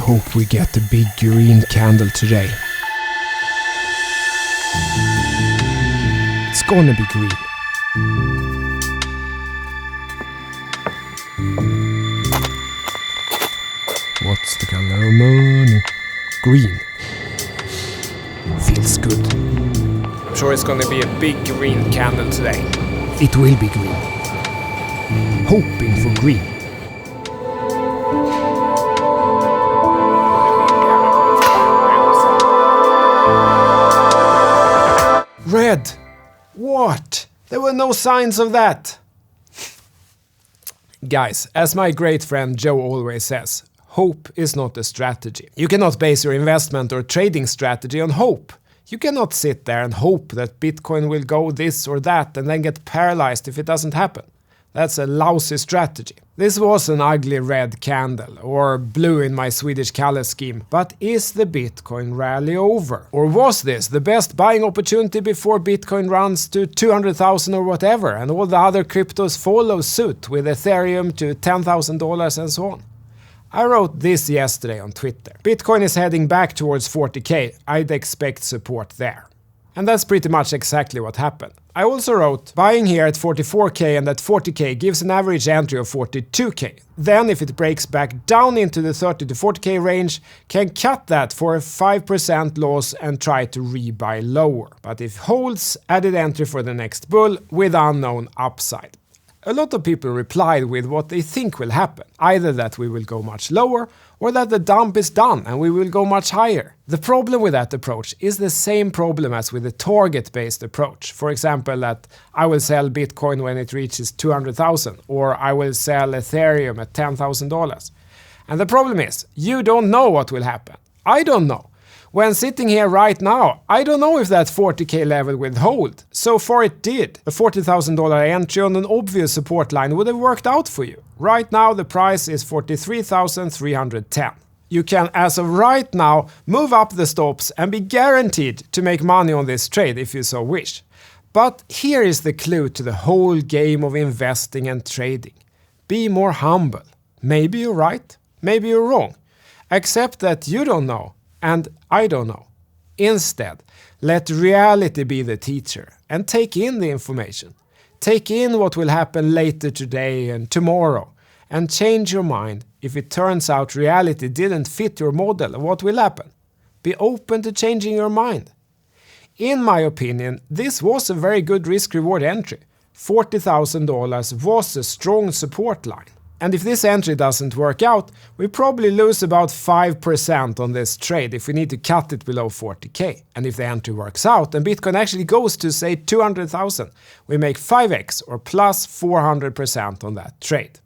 hope we get a big green candle today. It's gonna be green. What's the color of money? Green. Feels good. I'm sure it's gonna be a big green candle today. It will be green. Hoping for green. Red! What? There were no signs of that! Guys, as my great friend Joe always says, hope is not a strategy. You cannot base your investment or trading strategy on hope. You cannot sit there and hope that Bitcoin will go this or that and then get paralyzed if it doesn't happen. That's a lousy strategy. This was an ugly red candle, or blue in my Swedish color scheme, but is the Bitcoin rally over? Or was this the best buying opportunity before Bitcoin runs to 200,000 or whatever, and all the other cryptos follow suit with Ethereum to $10,000 and so on? I wrote this yesterday on Twitter. Bitcoin is heading back towards 40k, I'd expect support there. And that's pretty much exactly what happened. I also wrote, buying here at 44k and at 40k gives an average entry of 42k. Then if it breaks back down into the 30 to 40k range, can cut that for a 5% loss and try to rebuy lower. But if holds, added entry for the next bull with unknown upside. A lot of people replied with what they think will happen, either that we will go much lower or that the dump is done and we will go much higher. The problem with that approach is the same problem as with the target-based approach. For example, that I will sell Bitcoin when it reaches 200,000 or I will sell Ethereum at $10,000. And the problem is, you don't know what will happen. I don't know. When sitting here right now, I don't know if that 40k level will hold. So far it did. A $40,000 entry on an obvious support line would have worked out for you. Right now the price is 43,310. You can, as of right now, move up the stops and be guaranteed to make money on this trade if you so wish. But here is the clue to the whole game of investing and trading. Be more humble. Maybe you're right, maybe you're wrong. Accept that you don't know. And I don't know. Instead, let reality be the teacher and take in the information. Take in what will happen later today and tomorrow and change your mind if it turns out reality didn't fit your model of what will happen. Be open to changing your mind. In my opinion, this was a very good risk-reward entry. $40,000 was a strong support line. And if this entry doesn't work out, we probably lose about 5% on this trade if we need to cut it below 40k. And if the entry works out and Bitcoin actually goes to say 200,000, we make 5x or plus 400% on that trade.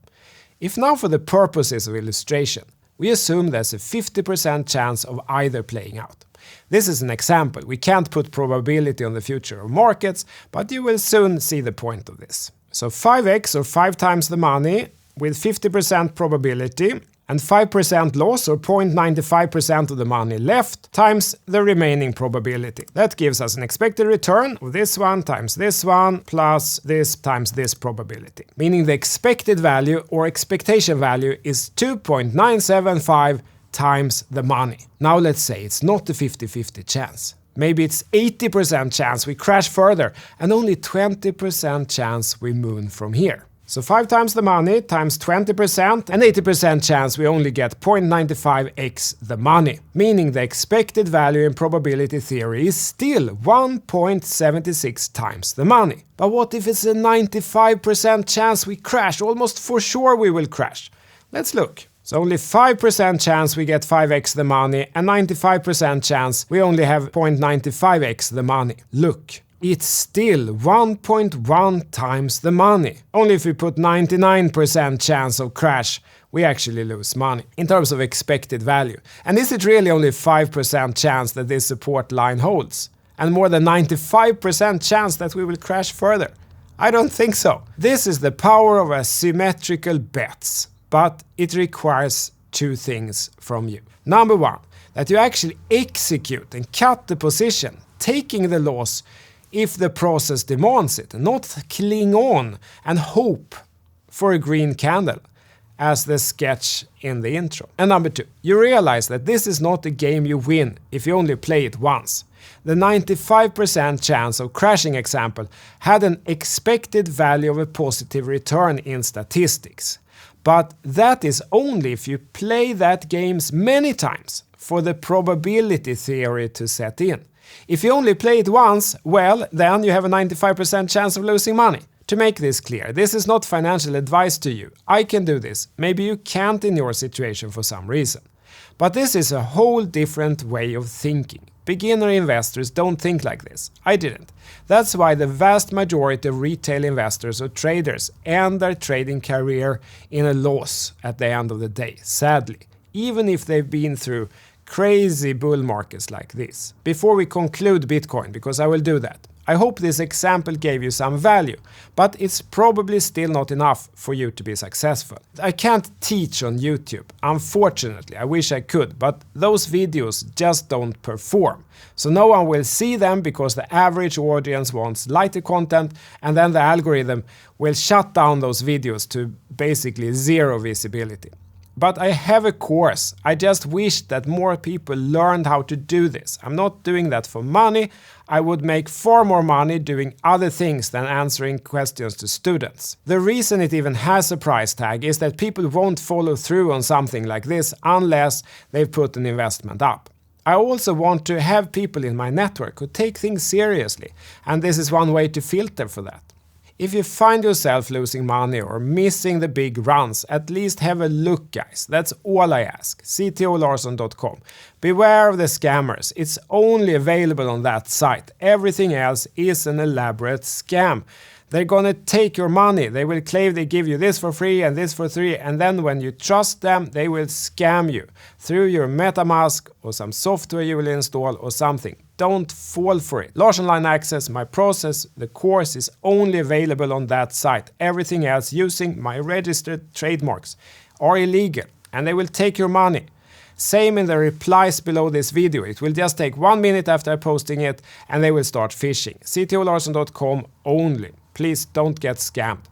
If now for the purposes of illustration, we assume there's a 50% chance of either playing out. This is an example. We can't put probability on the future of markets, but you will soon see the point of this. So 5x or 5 times the money with 50% probability and 5% loss or 0.95% of the money left times the remaining probability. That gives us an expected return of this one times this one plus this times this probability. Meaning the expected value or expectation value is 2.975 times the money. Now let's say it's not a 50-50 chance. Maybe it's 80% chance we crash further and only 20% chance we moon from here. So 5 times the money times 20% and 80% chance we only get 0.95x the money. Meaning the expected value in probability theory is still 1.76 times the money. But what if it's a 95% chance we crash? Almost for sure we will crash. Let's look. So only 5% chance we get 5x the money and 95% chance we only have 0.95x the money. Look. It's still 1.1 times the money. Only if we put 99% chance of crash, we actually lose money in terms of expected value. And is it really only 5% chance that this support line holds? And more than 95% chance that we will crash further? I don't think so. This is the power of asymmetrical bets. But it requires 2 things from you. Number 1, that you actually execute and cut the position, taking the loss if the process demands it, not cling on and hope for a green candle. as the sketch in the intro. And number 2, you realize that this is not a game you win if you only play it once. The 95% chance of crashing example had an expected value of a positive return in statistics. But that is only if you play that game many times for the probability theory to set in. If you only play it once, well, then you have a 95% chance of losing money. To make this clear, this is not financial advice to you. I can do this. Maybe you can't in your situation for some reason. But this is a whole different way of thinking. Beginner investors don't think like this. I didn't. That's why the vast majority of retail investors or traders end their trading career in a loss at the end of the day, sadly, even if they've been through crazy bull markets like this. Before we conclude Bitcoin, because I will do that, I hope this example gave you some value, but it's probably still not enough for you to be successful. I can't teach on YouTube, unfortunately. I wish I could, but those videos just don't perform. So no one will see them because the average audience wants lighter content, and then the algorithm will shut down those videos to basically zero visibility. But I have a course. I just wish that more people learned how to do this. I'm not doing that for money. I would make far more money doing other things than answering questions to students. The reason it even has a price tag is that people won't follow through on something like this unless they've put an investment up. I also want to have people in my network who take things seriously, and this is one way to filter for that. If you find yourself losing money or missing the big runs, at least have a look, guys. That's all I ask. ctolarsson.com. Beware of the scammers. It's only available on that site. Everything else is an elaborate scam. They're gonna take your money. They will claim they give you this for free and this for free, and then when you trust them, they will scam you through your MetaMask or some software you will install or something. Don't fall for it. Lars Online Access, my process, the course is only available on that site. Everything else using my registered trademarks are illegal and they will take your money. Same in the replies below this video. It will just take 1 minute after posting it and they will start phishing. ctolarsson.com only. Please don't get scammed.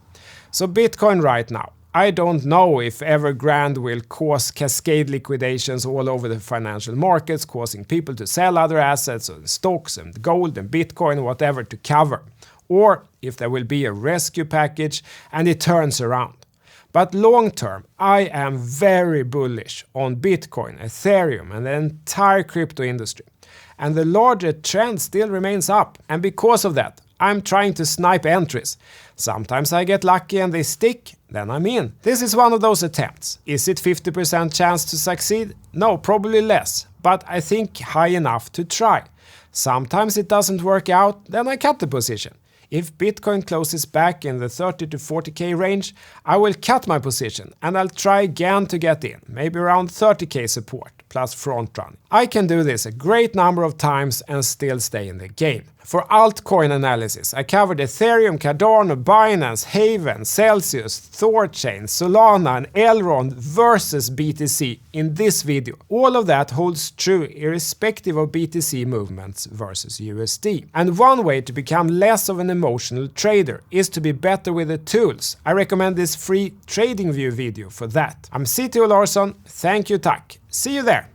So Bitcoin right now. I don't know if Evergrande will cause cascade liquidations all over the financial markets, causing people to sell other assets, or stocks and gold and Bitcoin, whatever, to cover. Or if there will be a rescue package and it turns around. But long term, I am very bullish on Bitcoin, Ethereum and the entire crypto industry. And the larger trend still remains up. And because of that, I'm trying to snipe entries. Sometimes I get lucky and they stick, then I'm in. This is one of those attempts. Is it 50% chance to succeed? No, probably less, but I think high enough to try. Sometimes it doesn't work out, then I cut the position. If Bitcoin closes back in the 30 to 40k range, I will cut my position and I'll try again to get in, maybe around 30k support plus front run. I can do this a great number of times and still stay in the game. For altcoin analysis, I covered Ethereum, Cardano, Binance, Haven, Celsius, Thorchain, Solana and Elrond versus BTC in this video. All of that holds true irrespective of BTC movements versus USD. And one way to become less of an emotional trader is to be better with the tools. I recommend this free TradingView video for that. I'm CTO Larsson. Thank you, tack. See you there.